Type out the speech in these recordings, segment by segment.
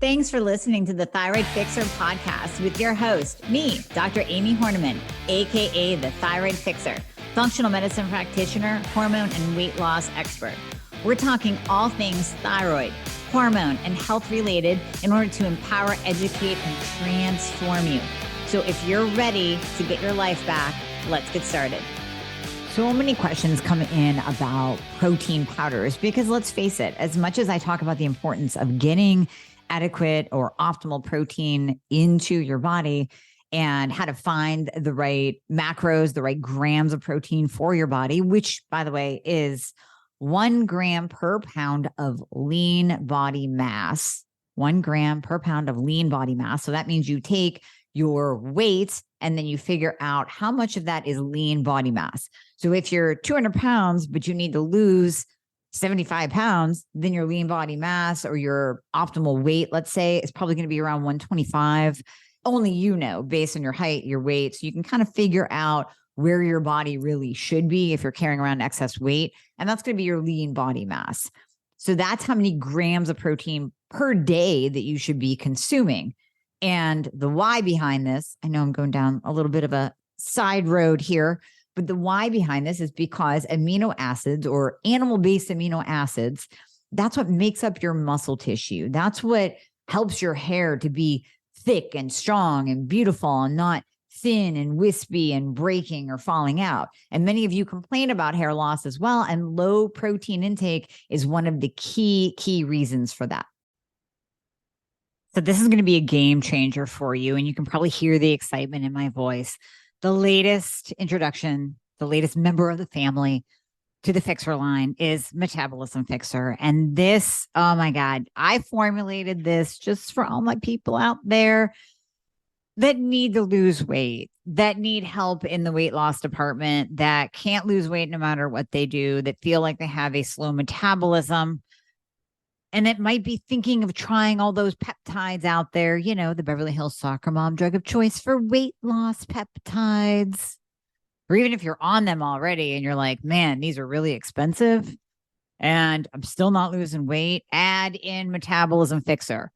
Thanks for listening to the Thyroid Fixer podcast with your host, me, Dr. Amy Horniman, aka the Thyroid Fixer, functional medicine practitioner, hormone and weight loss expert. We're talking all things thyroid, hormone, and health related in order to empower, educate, and transform you. So if you're ready to get your life back, let's get started. So many questions come in about protein powders because let's face it, as much as I talk about the importance of getting adequate or optimal protein into your body and how to find the right macros, the right grams of protein for your body, which, by the way, is 1 gram per pound of lean body mass, 1 gram per pound of lean body mass. So that means you take your weight and then you figure out how much of that is lean body mass. So if you're 200 pounds, but you need to lose 75 pounds, then your lean body mass or your optimal weight, let's say, is probably going to be around 125. Only you know, based on your height, your weight. So you can kind of figure out where your body really should be if you're carrying around excess weight. And that's going to be your lean body mass. So that's how many grams of protein per day that you should be consuming. And the why behind this, I know I'm going down a little bit of a side road here, but the why behind this is because amino acids or animal-based amino acids, that's what makes up your muscle tissue. That's what helps your hair to be thick and strong and beautiful and not thin and wispy and breaking or falling out. And many of you complain about hair loss as well. And low protein intake is one of the key reasons for that. So this is going to be a game changer for you. And you can probably hear the excitement in my voice. The latest introduction, the latest member of the family to the Fixer line is Metabolism Fixer. And this, oh my God, I formulated this just for all my people out there that need to lose weight, that need help in the weight loss department, that can't lose weight no matter what they do, that feel like they have a slow metabolism. And it might be thinking of trying all those peptides out there, you know, the Beverly Hills soccer mom drug of choice for weight loss peptides. Or even if you're on them already and you're like, man, these are really expensive and I'm still not losing weight, add in Metabolism Fixer.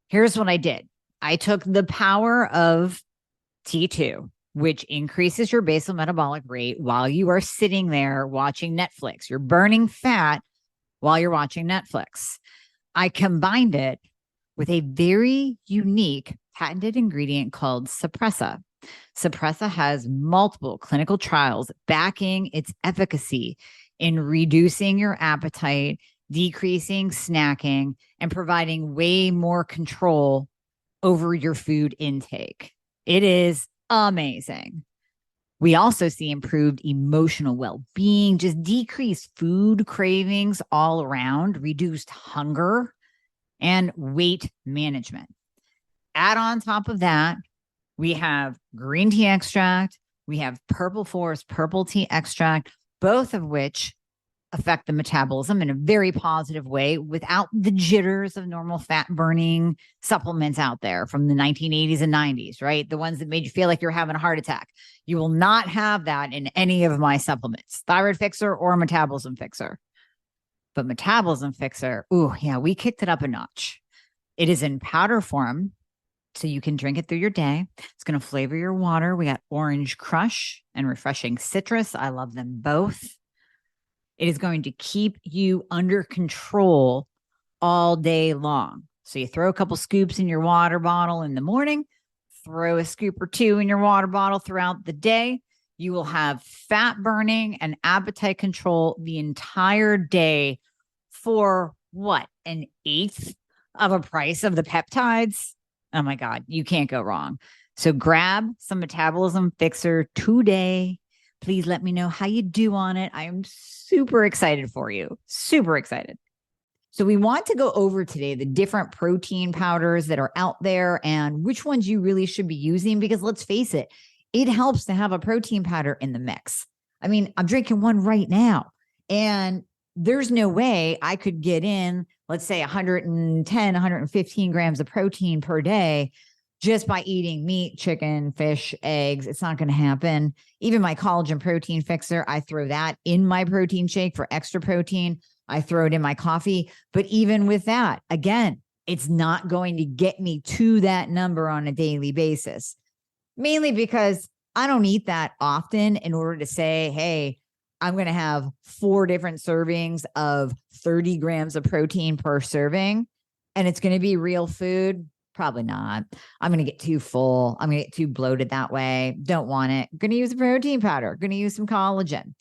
Here's what I did. I took the power of T2, which increases your basal metabolic rate while you are sitting there watching Netflix. You're burning fat while you're watching Netflix. I combined it with a very unique patented ingredient called Suppressa. Suppressa has multiple clinical trials backing its efficacy in reducing your appetite, decreasing snacking, and providing way more control over your food intake. It is amazing. We also see improved emotional well-being, just decreased food cravings all around, reduced hunger, and weight management. Add on top of that, we have green tea extract, we have purple forest purple tea extract, both of which affect the metabolism in a very positive way without the jitters of normal fat burning supplements out there from the 1980s and 90s, right? The ones that made you feel like you're having a heart attack. You will not have that in any of my supplements, Thyroid Fixer or Metabolism Fixer. But Metabolism Fixer, ooh, yeah, we kicked it up a notch. It is in powder form, so you can drink it through your day. It's going to flavor your water. We got orange crush and refreshing citrus. I love them both. It is going to keep you under control all day long. So you throw a couple scoops in your water bottle in the morning, throw a scoop or two in your water bottle throughout the day. You will have fat burning and appetite control the entire day for what? 1/8 of a price of the peptides? Oh my God, you can't go wrong. So grab some Metabolism Fixer today. Please let me know how you do on it. I am super excited for you. Super excited. So we want to go over today the different protein powders that are out there and which ones you really should be using, because let's face it, it helps to have a protein powder in the mix. I mean, I'm drinking one right now and there's no way I could get in, let's say 110, 115 grams of protein per day just by eating meat, chicken, fish, eggs. It's not going to happen. Even my collagen protein fixer, I throw that in my protein shake for extra protein. I throw it in my coffee. But even with that, again, It's not going to get me to that number on a daily basis, mainly because I don't eat that often in order to say, hey, I'm going to have 4 different servings of 30 grams of protein per serving, and it's going to be real food. Probably not. I'm going to get too full. I'm going to get too bloated that way. Don't want it. Going to use a protein powder. Going to use some collagen.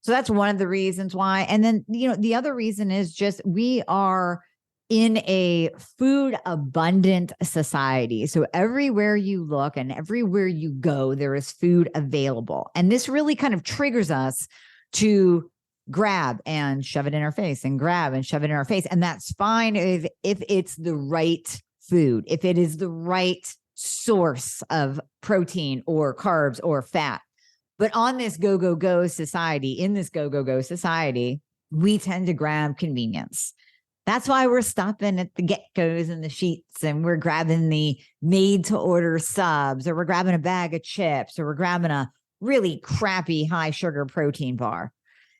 So that's one of the reasons why. And then, the other reason is just we are in a food abundant society. So everywhere you look and everywhere you go, there is food available. And this really kind of triggers us to grab and shove it in our face and grab and shove it in our face. And that's fine if it's the right food, if it is the right source of protein or carbs or fat. But on this go, go, go society, in this go, go, go society, we tend to grab convenience. That's why we're stopping at the Get-Go's and the Sheets, and we're grabbing the made-to-order subs, or we're grabbing a bag of chips, or we're grabbing a really crappy high-sugar protein bar.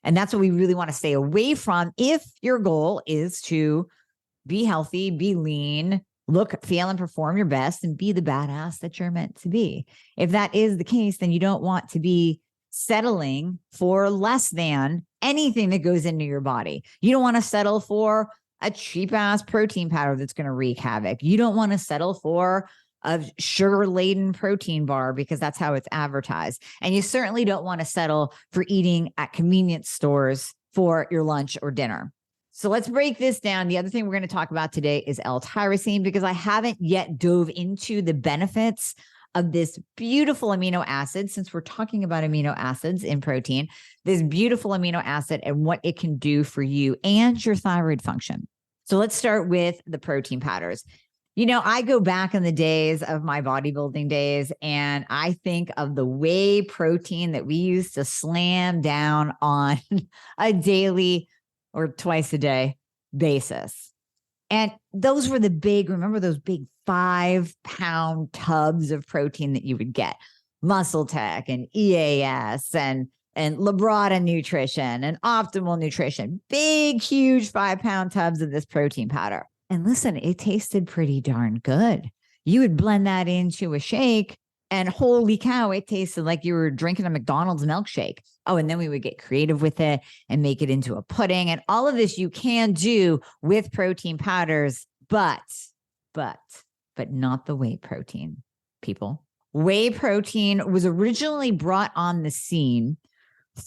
And that's what we really want to stay away from if your goal is to be healthy, be lean, look, feel, and perform your best, and be the badass that you're meant to be. If that is the case, then you don't want to be settling for less than anything that goes into your body. You don't want to settle for a cheap ass protein powder that's going to wreak havoc. You don't want to settle for a sugar laden protein bar because that's how it's advertised. And you certainly don't want to settle for eating at convenience stores for your lunch or dinner. So let's break this down. The other thing we're going to talk about today is L-Tyrosine, because I haven't yet dove into the benefits of this beautiful amino acid, since we're talking about amino acids in protein, this beautiful amino acid and what it can do for you and your thyroid function. So let's start with the protein powders. I go back in the days of my bodybuilding days, and I think of the whey protein that we used to slam down on a daily or twice a day basis. And those were remember those big 5-pound tubs of protein that you would get, Muscle Tech and EAS and Labrada Nutrition and Optimal Nutrition, big, huge 5-pound tubs of this protein powder. And listen, it tasted pretty darn good. You would blend that into a shake, and holy cow, it tasted like you were drinking a McDonald's milkshake. Oh, and then we would get creative with it and make it into a pudding. And all of this you can do with protein powders, but not the whey protein, people. Whey protein was originally brought on the scene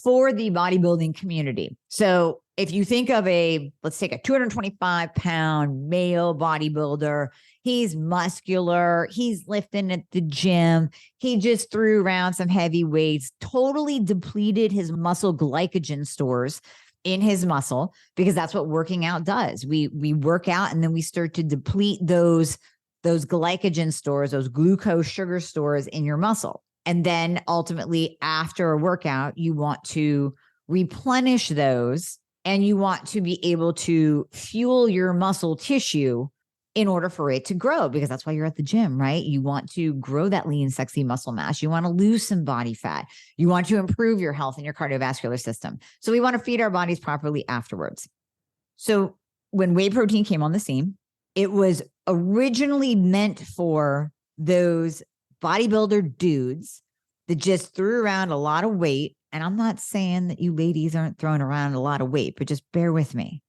for the bodybuilding community. So if you think of let's take a 225-pound male bodybuilder, he's muscular, he's lifting at the gym, he just threw around some heavy weights, totally depleted his muscle glycogen stores in his muscle, because that's what working out does. We work out and then we start to deplete those glycogen stores, those glucose sugar stores in your muscle. And then ultimately after a workout, you want to replenish those, and you want to be able to fuel your muscle tissue in order for it to grow, because that's why you're at the gym, right? You want to grow that lean, sexy muscle mass. You want to lose some body fat. You want to improve your health and your cardiovascular system. So we want to feed our bodies properly afterwards. So when whey protein came on the scene, it was originally meant for those bodybuilder dudes that just threw around a lot of weight. And I'm not saying that you ladies aren't throwing around a lot of weight, but just bear with me.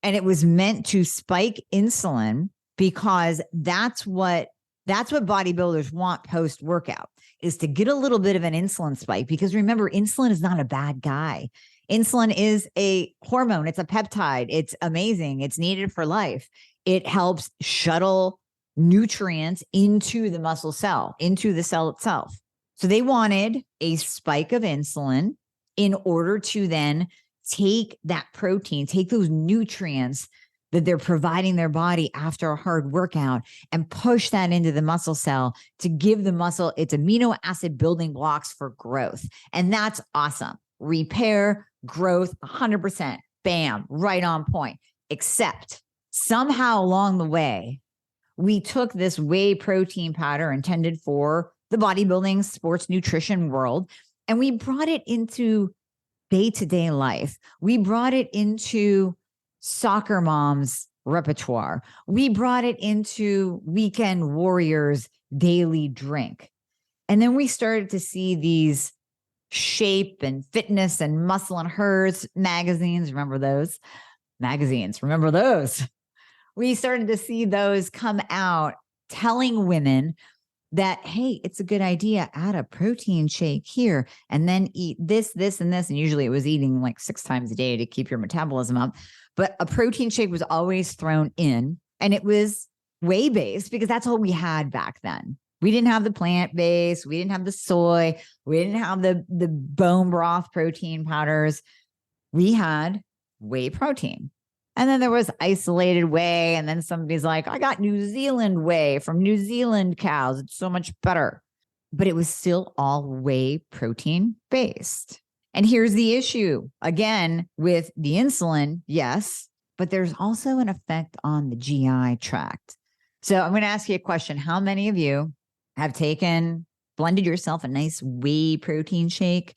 And it was meant to spike insulin, because that's what bodybuilders want post-workout, is to get a little bit of an insulin spike. Because remember, insulin is not a bad guy. Insulin is a hormone. It's a peptide. It's amazing. It's needed for life. It helps shuttle nutrients into the muscle cell, into the cell itself. So they wanted a spike of insulin in order to then take that protein, take those nutrients that they're providing their body after a hard workout, and push that into the muscle cell to give the muscle its amino acid building blocks for growth. And that's awesome. Repair, growth, 100%. Bam, right on point. Except somehow along the way, we took this whey protein powder intended for the bodybuilding sports nutrition world, and we brought it into day-to-day life. We brought it into soccer moms' repertoire. We brought it into weekend warriors' daily drink. And then we started to see these shape and fitness and muscle and hers magazines. Remember those? Magazines. Remember those? We started to see those come out telling women that, hey, it's a good idea. Add a protein shake here and then eat this, this, and this. And usually it was eating like 6 times a day to keep your metabolism up. But a protein shake was always thrown in, and it was whey-based because that's all we had back then. We didn't have the plant-based. We didn't have the soy. We didn't have the bone broth protein powders. We had whey protein. And then there was isolated whey. And then somebody's like, I got New Zealand whey from New Zealand cows. It's so much better. But it was still all whey protein based. And here's the issue. Again, with the insulin, yes, but there's also an effect on the GI tract. So I'm going to ask you a question. How many of you have blended yourself a nice whey protein shake,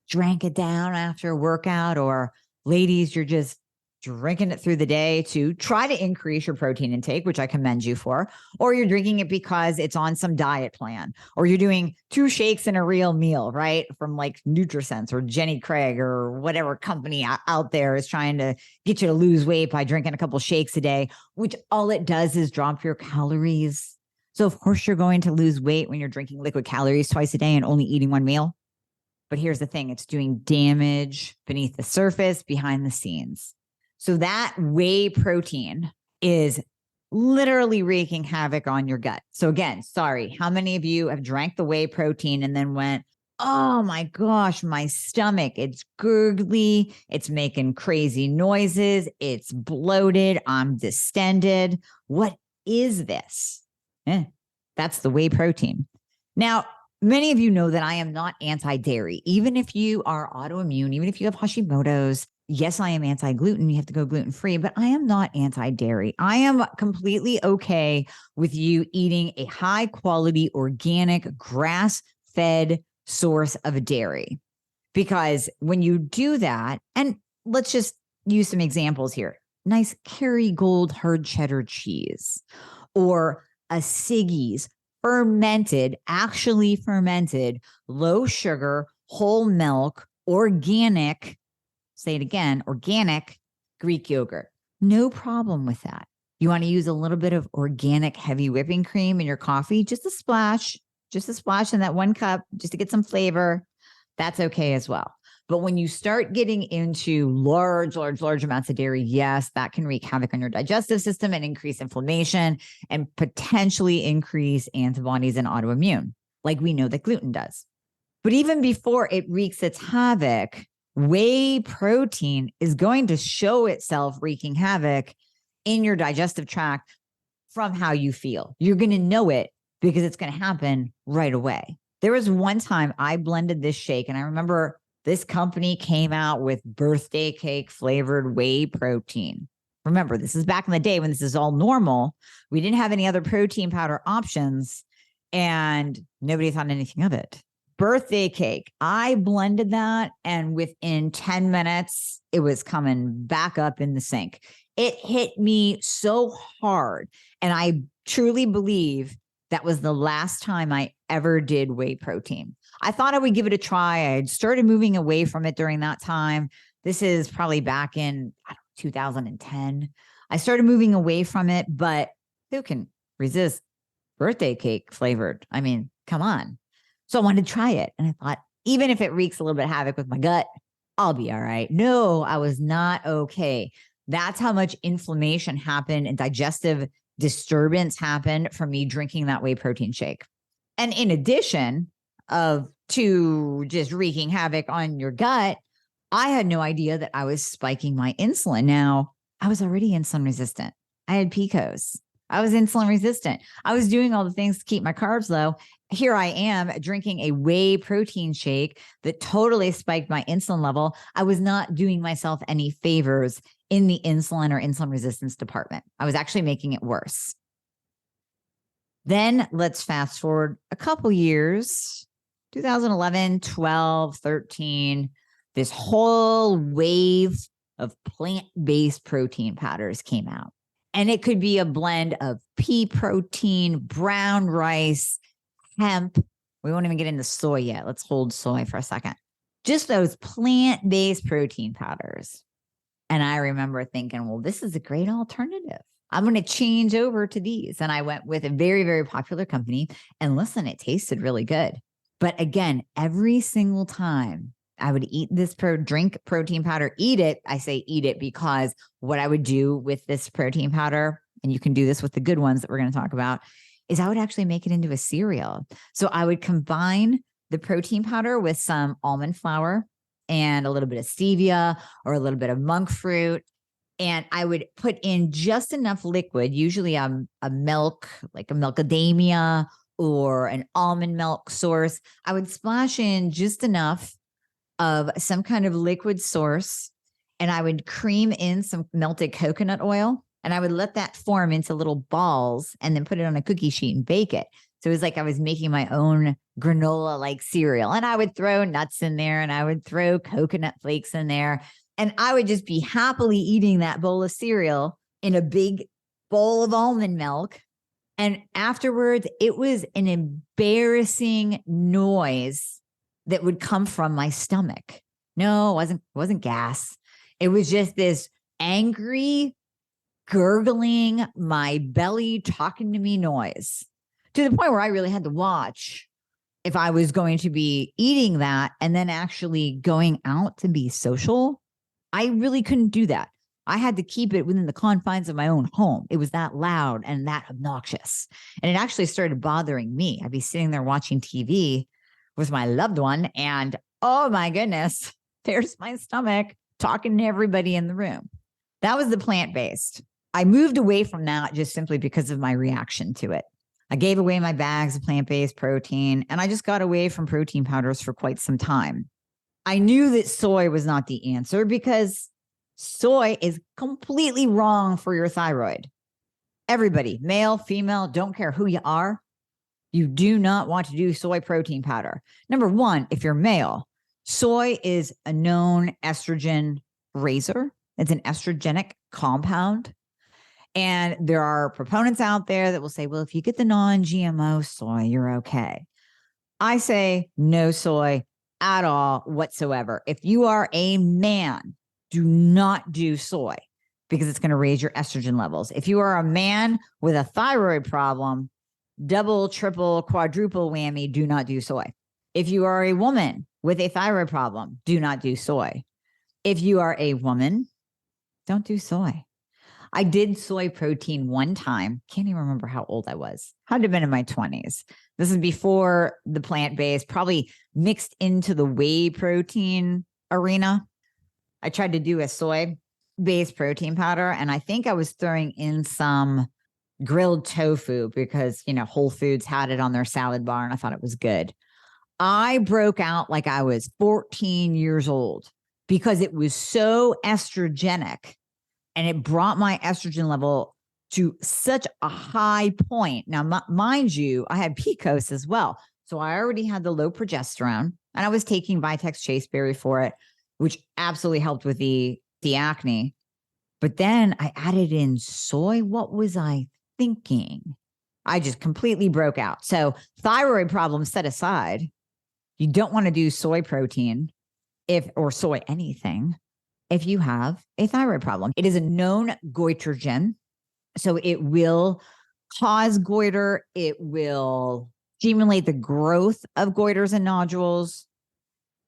drank it down after a workout, or ladies, you're just drinking it through the day to try to increase your protein intake, which I commend you for, or you're drinking it because it's on some diet plan, or you're doing 2 shakes in a real meal, right? From like NutriSense or Jenny Craig or whatever company out there is trying to get you to lose weight by drinking a couple shakes a day, which all it does is drop your calories. So of course you're going to lose weight when you're drinking liquid calories twice a day and only eating 1 meal. But here's the thing, it's doing damage beneath the surface, behind the scenes. So that whey protein is literally wreaking havoc on your gut. So again, sorry, how many of you have drank the whey protein and then went, oh my gosh, my stomach, it's gurgly, it's making crazy noises, it's bloated, I'm distended. What is this? That's the whey protein. Now, many of you know that I am not anti-dairy. Even if you are autoimmune, even if you have Hashimoto's, yes, I am anti-gluten. You have to go gluten-free, but I am not anti-dairy. I am completely okay with you eating a high-quality, organic, grass-fed source of dairy. Because when you do that, and let's just use some examples here. Nice Kerrygold hard cheddar cheese, or a Siggy's actually fermented, low sugar, whole milk, organic, say it again, organic Greek yogurt. No problem with that. You want to use a little bit of organic heavy whipping cream in your coffee, just a splash in that 1 cup, just to get some flavor. That's okay as well. But when you start getting into large amounts of dairy, yes, that can wreak havoc on your digestive system and increase inflammation and potentially increase antibodies and autoimmune, like we know that gluten does. But even before it wreaks its havoc, whey protein is going to show itself wreaking havoc in your digestive tract from how you feel. You're going to know it because it's going to happen right away. There was one time I blended this shake, and I remember this company came out with birthday cake flavored whey protein. Remember, this is back in the day when this is all normal. We didn't have any other protein powder options, and nobody thought anything of it. Birthday cake. I blended that, and within 10 minutes, it was coming back up in the sink. It hit me so hard. And I truly believe that was the last time I ever did whey protein. I thought I would give it a try. I had started moving away from it during that time. This is probably back in 2010. I started moving away from it, but who can resist birthday cake flavored? I mean, come on. So I wanted to try it. And I thought, even if it wreaks a little bit of havoc with my gut, I'll be all right. No, I was not okay. That's how much inflammation happened and digestive disturbance happened from me drinking that whey protein shake. And in addition to just wreaking havoc on your gut, I had no idea that I was spiking my insulin. Now, I was already insulin resistant. I had PCOS. I was insulin resistant. I was doing all the things to keep my carbs low. Here I am drinking a whey protein shake that totally spiked my insulin level. I was not doing myself any favors in the insulin or insulin resistance department. I was actually making it worse. Then let's fast forward a couple years, 2011, 12, 13, this whole wave of plant-based protein powders came out. And it could be a blend of pea protein, brown rice, hemp. We won't even get into soy yet. Let's hold soy for a second. Just those plant-based protein powders. And I remember thinking, well, this is a great alternative. I'm going to change over to these. And I went with a very, very popular company. And listen, it tasted really good. But again, every single time I would eat this drink protein powder, eat it. I say eat it because what I would do with this protein powder, and you can do this with the good ones that we're going to talk about, is I would actually make it into a cereal. So I would combine the protein powder with some almond flour and a little bit of stevia or a little bit of monk fruit. And I would put in just enough liquid, usually a milk, like a milkadamia or an almond milk source. I would splash in just enough of some kind of liquid source, and I would cream in some melted coconut oil, and I would let that form into little balls and then put it on a cookie sheet and bake it. So it was like I was making my own granola-like cereal, and I would throw nuts in there, and I would throw coconut flakes in there, and I would just be happily eating that bowl of cereal in a big bowl of almond milk. And afterwards, it was an embarrassing noise that would come from my stomach. No, it wasn't gas. It was just this angry, gurgling, my belly talking to me noise, to the point where I really had to watch if I was going to be eating that and then actually going out to be social. I really couldn't do that. I had to keep it within the confines of my own home. It was that loud and that obnoxious. And it actually started bothering me. I'd be sitting there watching TV with my loved one, and oh my goodness, there's my stomach talking to everybody in the room. That was the plant-based. I moved away from that just simply because of my reaction to it. I gave away my bags of plant-based protein, and I just got away from protein powders for quite some time. I knew that soy was not the answer because soy is completely wrong for your thyroid. Everybody, male, female, don't care who you are, you do not want to do soy protein powder. Number one, if you're male, soy is a known estrogen raiser. It's an estrogenic compound. And there are proponents out there that will say, well, if you get the non-GMO soy, you're okay. I say no soy at all whatsoever. If you are a man, do not do soy because it's going to raise your estrogen levels. If you are a man with a thyroid problem, double, triple, quadruple whammy, do not do soy. If you are a woman with a thyroid problem, do not do soy. If you are a woman, don't do soy. I did soy protein one time. Can't even remember how old I was. Had to have been in my 20s. This is before the plant-based, probably mixed into the whey protein arena. I tried to do a soy-based protein powder, and I think I was throwing in some grilled tofu because, Whole Foods had it on their salad bar, and I thought it was good. I broke out like I was 14 years old because it was so estrogenic. And it brought my estrogen level to such a high point. Now, mind you, I had PCOS as well. So I already had the low progesterone, and I was taking Vitex Chaseberry for it, which absolutely helped with the acne. But then I added in soy. What was I thinking? I just completely broke out. So thyroid problems set aside, you don't want to do soy protein or soy anything if you have a thyroid problem. It is a known goitrogen. So it will cause goiter. It will stimulate the growth of goiters and nodules.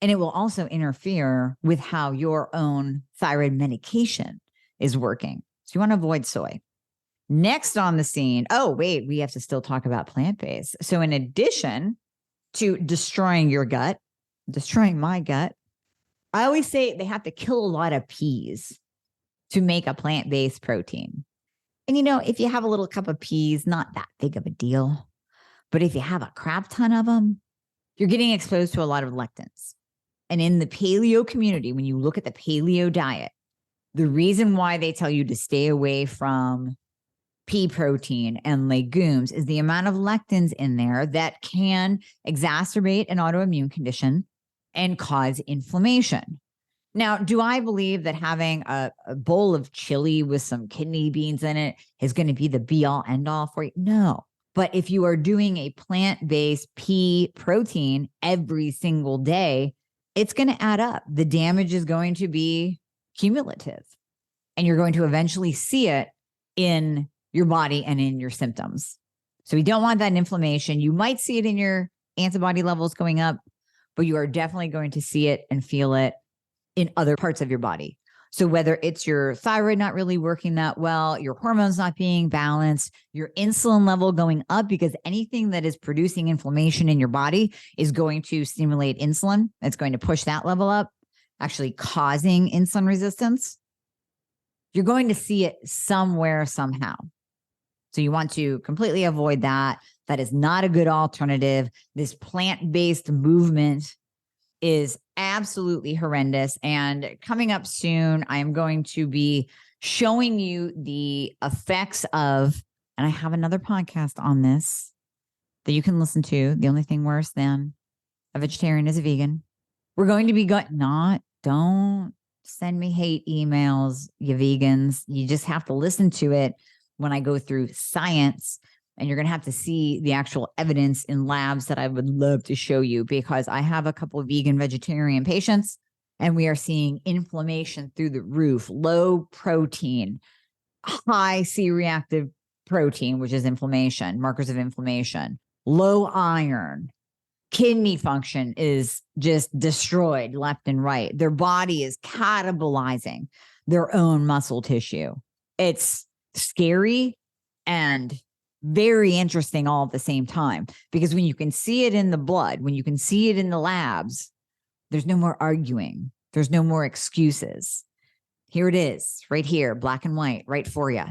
And it will also interfere with how your own thyroid medication is working. So you want to avoid soy. Next on the scene, we have to still talk about plant-based. So in addition to destroying your gut, destroying my gut, I always say they have to kill a lot of peas to make a plant-based protein. And if you have a little cup of peas, not that big of a deal. But if you have a crap ton of them, you're getting exposed to a lot of lectins. And in the paleo community, when you look at the paleo diet, the reason why they tell you to stay away from pea protein and legumes is the amount of lectins in there that can exacerbate an autoimmune condition and cause inflammation. Now, do I believe that having a bowl of chili with some kidney beans in it is going to be the be all end all for you? No. But if you are doing a plant-based pea protein every single day, it's going to add up. The damage is going to be cumulative, and you're going to eventually see it in your body and in your symptoms. So we don't want that inflammation. You might see it in your antibody levels going up, but you are definitely going to see it and feel it in other parts of your body. So whether it's your thyroid not really working that well, your hormones not being balanced, your insulin level going up, because anything that is producing inflammation in your body is going to stimulate insulin. It's going to push that level up, actually causing insulin resistance. You're going to see it somewhere, somehow. So you want to completely avoid that. That is not a good alternative. This plant-based movement is absolutely horrendous. And coming up soon, I am going to be showing you the effects of, and I have another podcast on this that you can listen to. The only thing worse than a vegetarian is a vegan. We're going to be don't send me hate emails, you vegans. You just have to listen to it when I go through science. And you're going to have to see the actual evidence in labs that I would love to show you, because I have a couple of vegan vegetarian patients and we are seeing inflammation through the roof, low protein, high C-reactive protein, which is inflammation, markers of inflammation, low iron, kidney function is just destroyed left and right. Their body is catabolizing their own muscle tissue. It's scary and very interesting all at the same time, because when you can see it in the blood, when you can see it in the labs, there's no more arguing. There's no more excuses. Here it is, right here, black and white, right for you.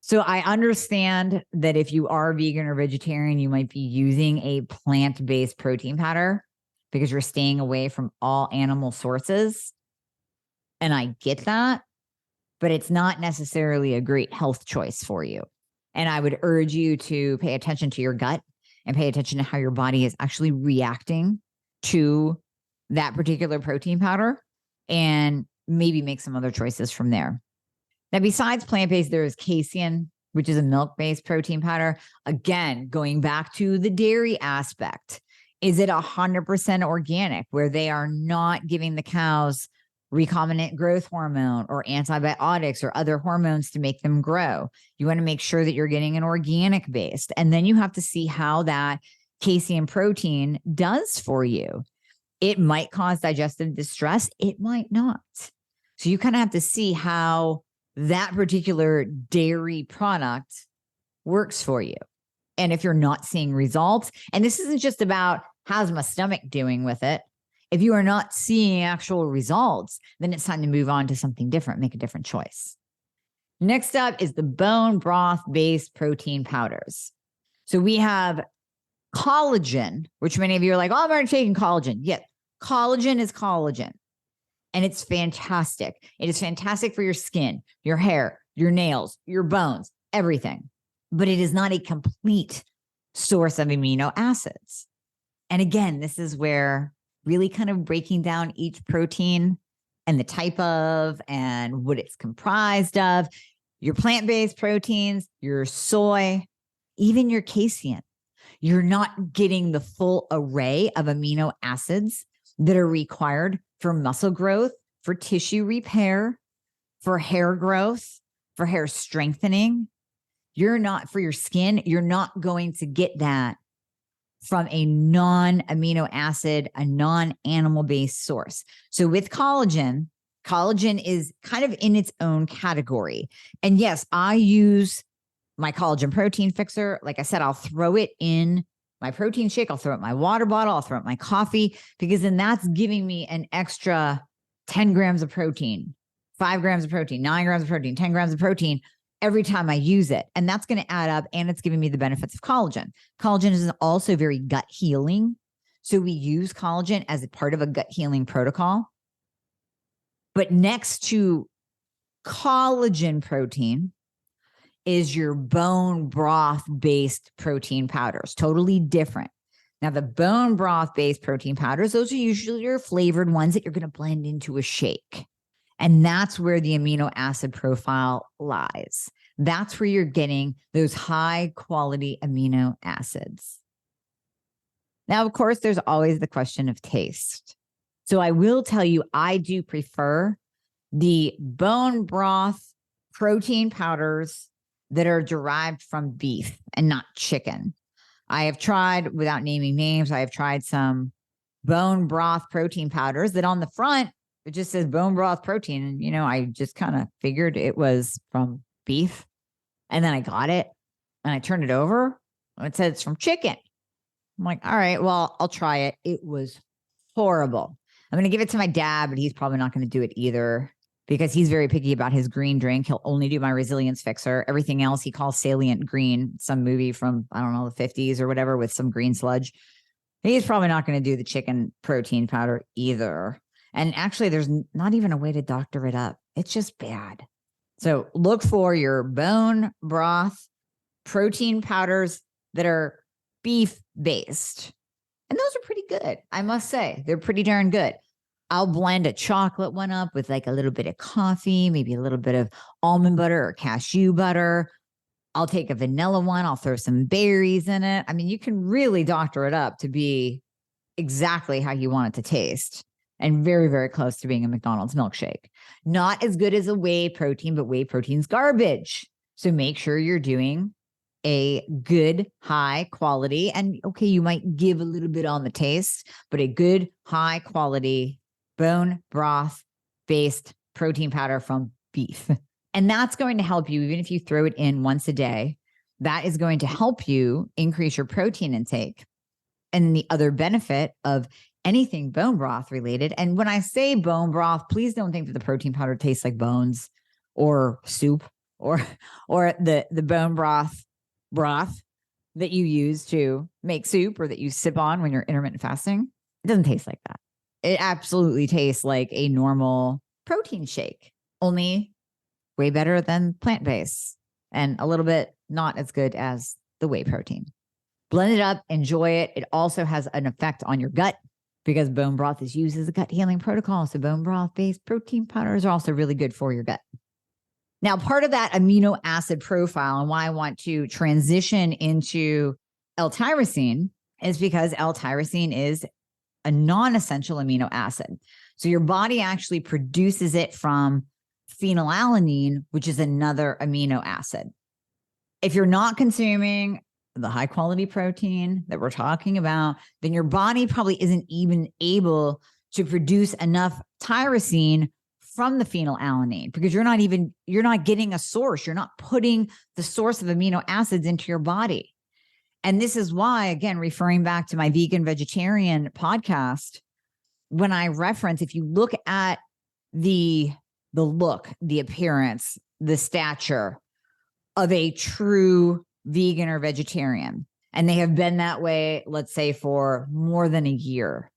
So I understand that if you are vegan or vegetarian, you might be using a plant-based protein powder because you're staying away from all animal sources. And I get that, but it's not necessarily a great health choice for you. And I would urge you to pay attention to your gut and pay attention to how your body is actually reacting to that particular protein powder, and maybe make some other choices from there. Now, besides plant-based, there is casein, which is a milk-based protein powder. Again, going back to the dairy aspect, is it 100% organic, where they are not giving the cows recombinant growth hormone or antibiotics or other hormones to make them grow? You want to make sure that you're getting an organic based, and then you have to see how that casein protein does for you. It might cause digestive distress. It might not. So you kind of have to see how that particular dairy product works for you. And if you're not seeing results, and this isn't just about how's my stomach doing with it. If you are not seeing actual results, then it's time to move on to something different, make a different choice. Next up is the bone broth-based protein powders. So we have collagen, which many of you are like, oh, I'm already taking collagen. Yeah, collagen is collagen, and it's fantastic. It is fantastic for your skin, your hair, your nails, your bones, everything. But it is not a complete source of amino acids. And again, this is where really kind of breaking down each protein and the type of and what it's comprised of, your plant-based proteins, your soy, even your casein. You're not getting the full array of amino acids that are required for muscle growth, for tissue repair, for hair growth, for hair strengthening. You're not, for your skin, you're not going to get that from a non-amino acid, a non-animal based source. So with collagen, collagen is kind of in its own category. And yes, I use my collagen protein fixer. Like I said, I'll throw it in my protein shake. I'll throw it in my water bottle. I'll throw it in my coffee, because then that's giving me an extra 10 grams of protein, 5 grams of protein, 9 grams of protein, 10 grams of protein every time I use it. And that's going to add up, and it's giving me the benefits of collagen. Collagen is also very gut healing. So we use collagen as a part of a gut healing protocol. But next to collagen protein is your bone broth based protein powders, totally different. Now, the bone broth-based protein powders, those are usually your flavored ones that you're going to blend into a shake. And that's where the amino acid profile lies. That's where you're getting those high quality amino acids. Now, of course, there's always the question of taste. So I will tell you, I do prefer the bone broth protein powders that are derived from beef and not chicken. I have tried, without naming names, I have tried some bone broth protein powders that on the front, it just says bone broth protein. And, you know, I just kind of figured it was from beef. And then I got it and I turned it over and it said it's from chicken. I'm like, all right, well, I'll try it. It was horrible. I'm going to give it to my dad, but he's probably not going to do it either because he's very picky about his green drink. He'll only do my resilience fixer. Everything else he calls salient green, some movie from, I don't know, the 50s or whatever with some green sludge. He's probably not going to do the chicken protein powder either. And actually, there's not even a way to doctor it up. It's just bad. So look for your bone broth protein powders that are beef based. And those are pretty good. I must say, they're pretty darn good. I'll blend a chocolate one up with like a little bit of coffee, maybe a little bit of almond butter or cashew butter. I'll take a vanilla one. I'll throw some berries in it. I mean, you can really doctor it up to be exactly how you want it to taste and very, very close to being a McDonald's milkshake. Not as good as a whey protein, but whey protein's garbage. So make sure you're doing a good, high quality, and okay, you might give a little bit on the taste, but a good, high quality bone broth based protein powder from beef. And that's going to help you, even if you throw it in once a day, that is going to help you increase your protein intake. And the other benefit of anything bone broth related, and when I say bone broth, please don't think that the protein powder tastes like bones or soup or the bone broth that you use to make soup or that you sip on when you're intermittent fasting. It doesn't taste like that. It absolutely tastes like a normal protein shake, only way better than plant-based and a little bit not as good as the whey protein. Blend it up, enjoy it. It also has an effect on your gut because bone broth is used as a gut healing protocol. So bone broth-based protein powders are also really good for your gut. Now, part of that amino acid profile and why I want to transition into L-Tyrosine is because L-Tyrosine is a non-essential amino acid. So your body actually produces it from phenylalanine, which is another amino acid. If you're not consuming the high quality protein that we're talking about, then your body probably isn't even able to produce enough tyrosine from the phenylalanine because you're not getting a source. You're not putting the source of amino acids into your body. And this is why, again, referring back to my vegan vegetarian podcast, when I reference, if you look at the look, the appearance, the stature of a true vegan or vegetarian, and they have been that way, let's say for more than a year,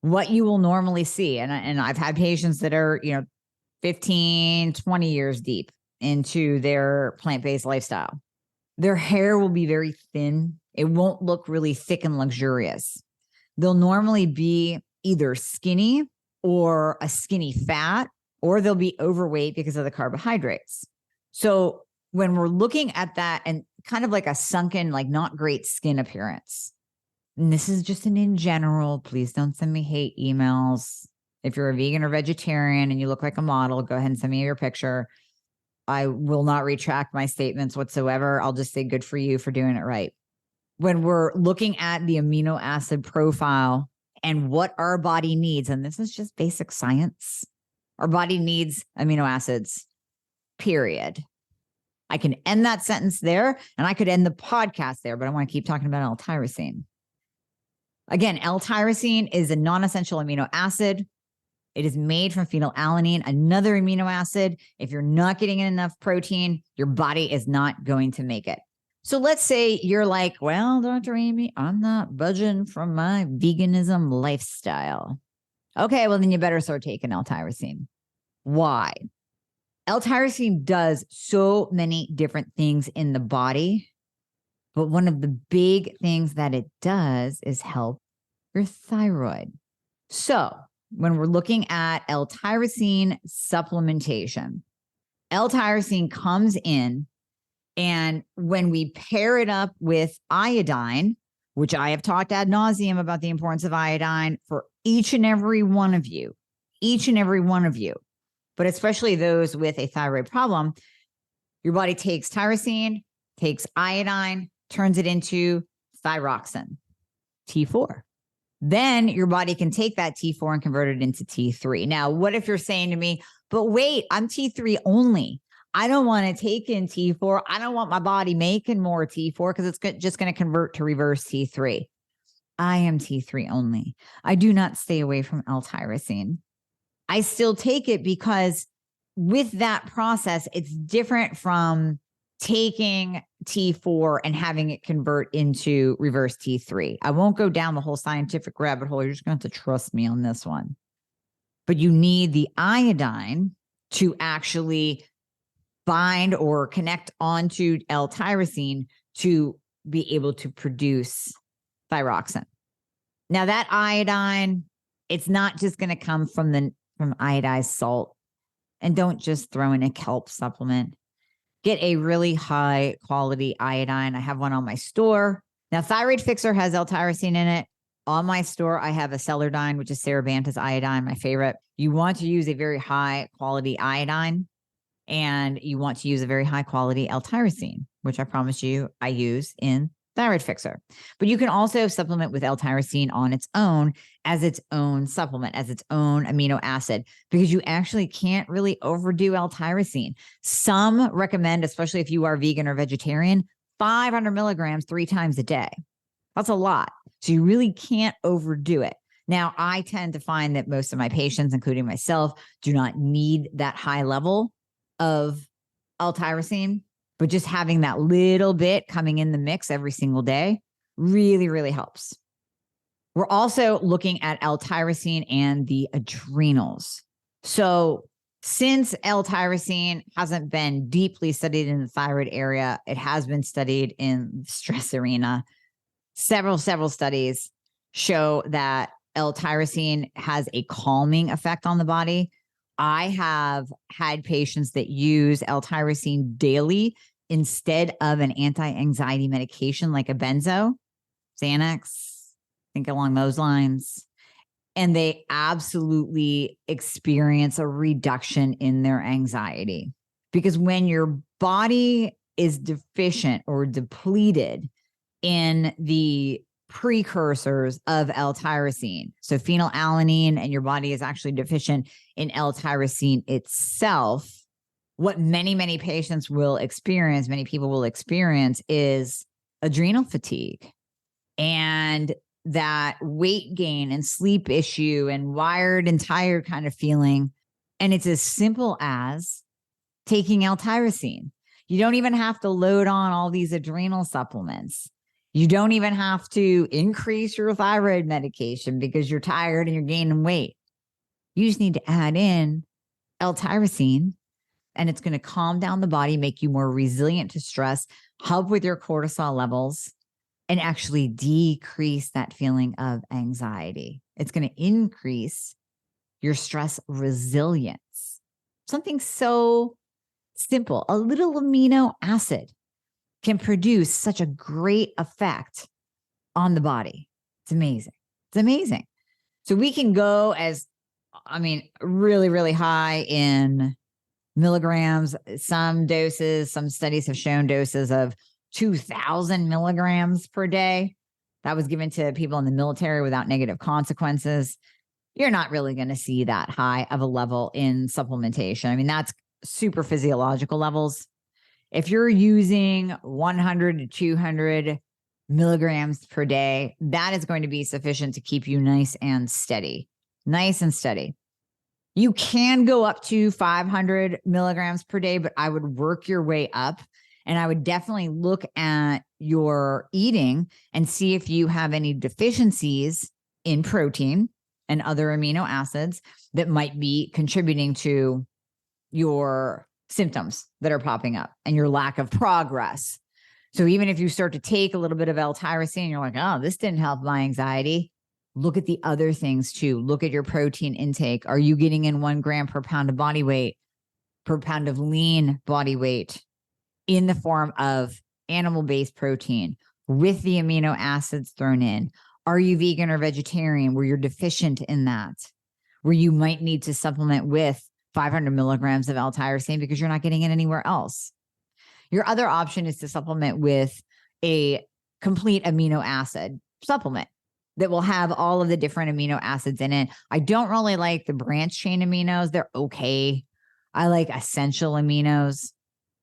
what you will normally see, and I've had patients that are, 15, 20 years deep into their plant-based lifestyle. Their hair will be very thin. It won't look really thick and luxurious. They'll normally be either skinny or a skinny fat, or they'll be overweight because of the carbohydrates. So when we're looking at that and kind of like a sunken, like not great skin appearance, and this is just an in general, please don't send me hate emails. If you're a vegan or vegetarian and you look like a model, go ahead and send me your picture. I will not retract my statements whatsoever. I'll just say good for you for doing it right. When we're looking at the amino acid profile and what our body needs, and this is just basic science, our body needs amino acids, period. I can end that sentence there and I could end the podcast there, but I want to keep talking about L-Tyrosine. Again, L-Tyrosine is a non-essential amino acid. It is made from phenylalanine, another amino acid. If you're not getting enough protein, your body is not going to make it. So let's say you're like, well, Dr. Amy, I'm not budging from my veganism lifestyle. Okay, well, then you better start taking L-Tyrosine. Why? L-Tyrosine does so many different things in the body. But one of the big things that it does is help your thyroid. So when we're looking at L-tyrosine supplementation, L-tyrosine comes in, and when we pair it up with iodine, which I have talked ad nauseum about the importance of iodine for each and every one of you, but especially those with a thyroid problem, your body takes tyrosine, takes iodine, turns it into thyroxine, T4. Then your body can take that T4 and convert it into T3. Now, what if you're saying to me, but wait, I'm T3 only. I don't want to take in T4. I don't want my body making more T4 because it's just going to convert to reverse T3. I am T3 only. I do not stay away from L-tyrosine. I still take it because with that process, it's different from taking T4 and having it convert into reverse T3. I won't go down the whole scientific rabbit hole. You're just going to have to trust me on this one. But you need the iodine to actually bind or connect onto L-tyrosine to be able to produce thyroxine. Now that iodine, it's not just going to come from iodized salt. And don't just throw in a kelp supplement. Get a really high quality iodine. I have one on my store. Now, Thyroid Fixer has L-tyrosine in it. On my store, I have a Celardine, which is Cerebant's iodine, my favorite. You want to use a very high quality iodine, and you want to use a very high quality L-tyrosine, which I promise you I use in Thyroid Fixer. But you can also supplement with L-tyrosine on its own as its own supplement, as its own amino acid, because you actually can't really overdo L-tyrosine. Some recommend, especially if you are vegan or vegetarian, 500 milligrams 3 times a day. That's a lot. So you really can't overdo it. Now, I tend to find that most of my patients, including myself, do not need that high level of L-tyrosine. But just having that little bit coming in the mix every single day really, really helps. We're also looking at L-tyrosine and the adrenals. So since L-tyrosine hasn't been deeply studied in the thyroid area, it has been studied in the stress arena. Several studies show that L-tyrosine has a calming effect on the body. I have had patients that use L-tyrosine daily instead of an anti-anxiety medication like a benzo, Xanax, think along those lines. And they absolutely experience a reduction in their anxiety. Because when your body is deficient or depleted in the precursors of L-tyrosine, so phenylalanine, and your body is actually deficient in L-tyrosine itself, what many patients will experience, many people will experience, is adrenal fatigue and that weight gain and sleep issue and wired and tired kind of feeling. And it's as simple as taking L-tyrosine. You don't even have to load on all these adrenal supplements. You don't even have to increase your thyroid medication because you're tired and you're gaining weight. You just need to add in L-tyrosine, and it's going to calm down the body, make you more resilient to stress, help with your cortisol levels, and actually decrease that feeling of anxiety. It's going to increase your stress resilience. Something so simple, a little amino acid can produce such a great effect on the body. It's amazing. It's amazing. So we can go really, really high in milligrams. Some doses, some studies have shown doses of 2,000 milligrams per day. That was given to people in the military without negative consequences. You're not really going to see that high of a level in supplementation. I mean, that's super physiological levels. If you're using 100 to 200 milligrams per day, that is going to be sufficient to keep you nice and steady. Nice and steady. You can go up to 500 milligrams per day, but I would work your way up. And I would definitely look at your eating and see if you have any deficiencies in protein and other amino acids that might be contributing to your symptoms that are popping up and your lack of progress. So even if you start to take a little bit of L-Tyrosine, you're like, oh, this didn't help my anxiety. Look at the other things too. Look at your protein intake. Are you getting in 1 gram per pound of body weight, per pound of lean body weight in the form of animal-based protein with the amino acids thrown in? Are you vegan or vegetarian where you're deficient in that, where you might need to supplement with 500 milligrams of L-Tyrosine because you're not getting it anywhere else? Your other option is to supplement with a complete amino acid supplement that will have all of the different amino acids in it. I don't really like the branch chain aminos. They're okay. I like essential aminos.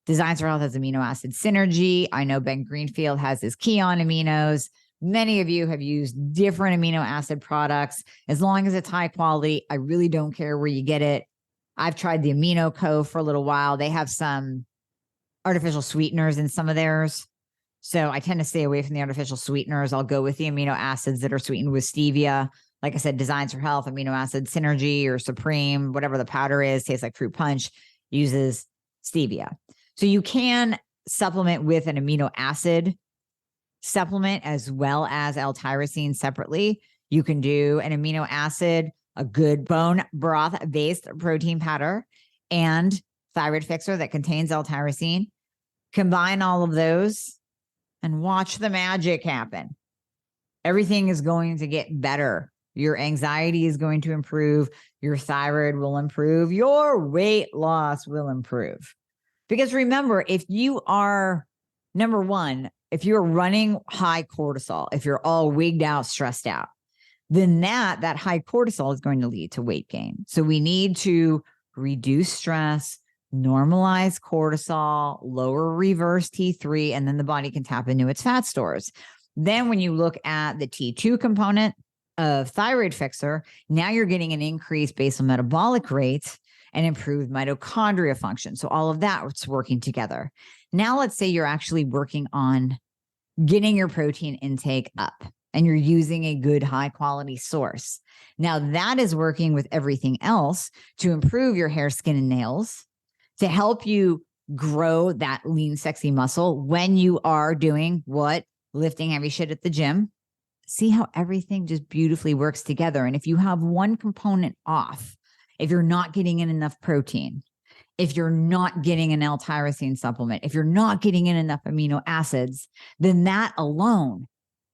Designs for Health has amino acid synergy. I know Ben Greenfield has his Keon aminos. Many of you have used different amino acid products. As long as it's high quality, I really don't care where you get it. I've tried the Amino Co. for a little while. They have some artificial sweeteners in some of theirs. So I tend to stay away from the artificial sweeteners. I'll go with the amino acids that are sweetened with stevia. Like I said, Designs for Health, amino acid synergy or Supreme, whatever the powder is, tastes like fruit punch, uses stevia. So you can supplement with an amino acid supplement as well as L-Tyrosine separately. You can do an amino acid, a good bone broth based protein powder, and thyroid fixer that contains L-Tyrosine. Combine all of those and watch the magic happen. Everything is going to get better. Your anxiety is going to improve. Your thyroid will improve. Your weight loss will improve. Because remember, if you are, number one, if you're running high cortisol, if you're all wigged out, stressed out, then that high cortisol is going to lead to weight gain. So we need to reduce stress, normalize cortisol, lower reverse T3, and then the body can tap into its fat stores. Then when you look at the T2 component of thyroid fixer, now you're getting an increased basal metabolic rate and improved mitochondria function. So all of that's working together. Now let's say you're actually working on getting your protein intake up and you're using a good high quality source. Now that is working with everything else to improve your hair, skin, and nails, to help you grow that lean, sexy muscle when you are doing what? Lifting heavy shit at the gym. See how everything just beautifully works together. And if you have one component off, if you're not getting in enough protein, if you're not getting an L-Tyrosine supplement, if you're not getting in enough amino acids, then that alone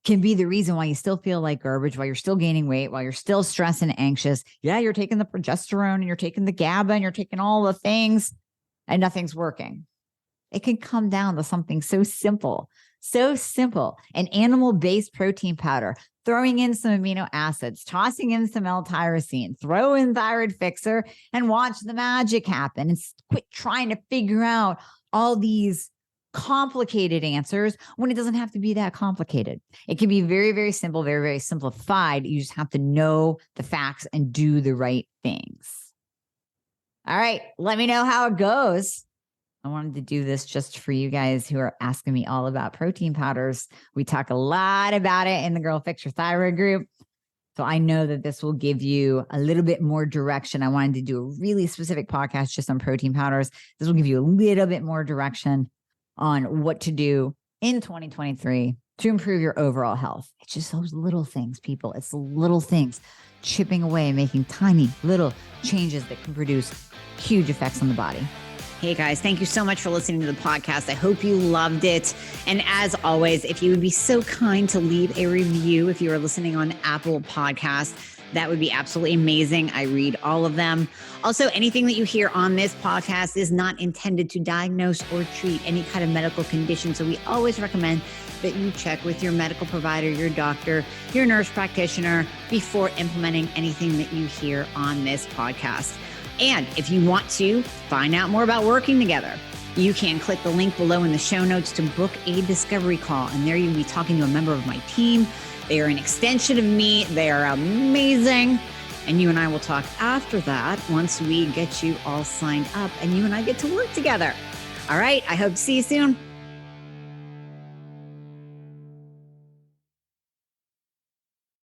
can be the reason why you still feel like garbage, why you're still gaining weight, while you're still stressed and anxious. Yeah, you're taking the progesterone and you're taking the GABA and you're taking all the things and nothing's working. It can come down to something so simple, an animal-based protein powder, throwing in some amino acids, tossing in some L-Tyrosine, throw in thyroid fixer, and watch the magic happen. And quit trying to figure out all these complicated answers when it doesn't have to be that complicated. It can be very, very simple, very, very simplified. You just have to know the facts and do the right things. All right, let me know how it goes. I wanted to do this just for you guys who are asking me all about protein powders. We talk a lot about it in the Girl Fix Your Thyroid group. So I know that this will give you a little bit more direction. I wanted to do a really specific podcast just on protein powders. This will give you a little bit more direction on what to do in 2023 to improve your overall health. It's just those little things, people. It's the little things chipping away, making tiny little changes that can produce huge effects on the body. Hey guys, thank you so much for listening to the podcast. I hope you loved it. And as always, if you would be so kind to leave a review if you are listening on Apple Podcasts, that would be absolutely amazing. I read all of them. Also, anything that you hear on this podcast is not intended to diagnose or treat any kind of medical condition. So we always recommend that you check with your medical provider, your doctor, your nurse practitioner before implementing anything that you hear on this podcast. And if you want to find out more about working together, you can click the link below in the show notes to book a discovery call. And there you'll be talking to a member of my team. They are an extension of me. They are amazing. And you and I will talk after that once we get you all signed up and you and I get to work together. All right. I hope to see you soon.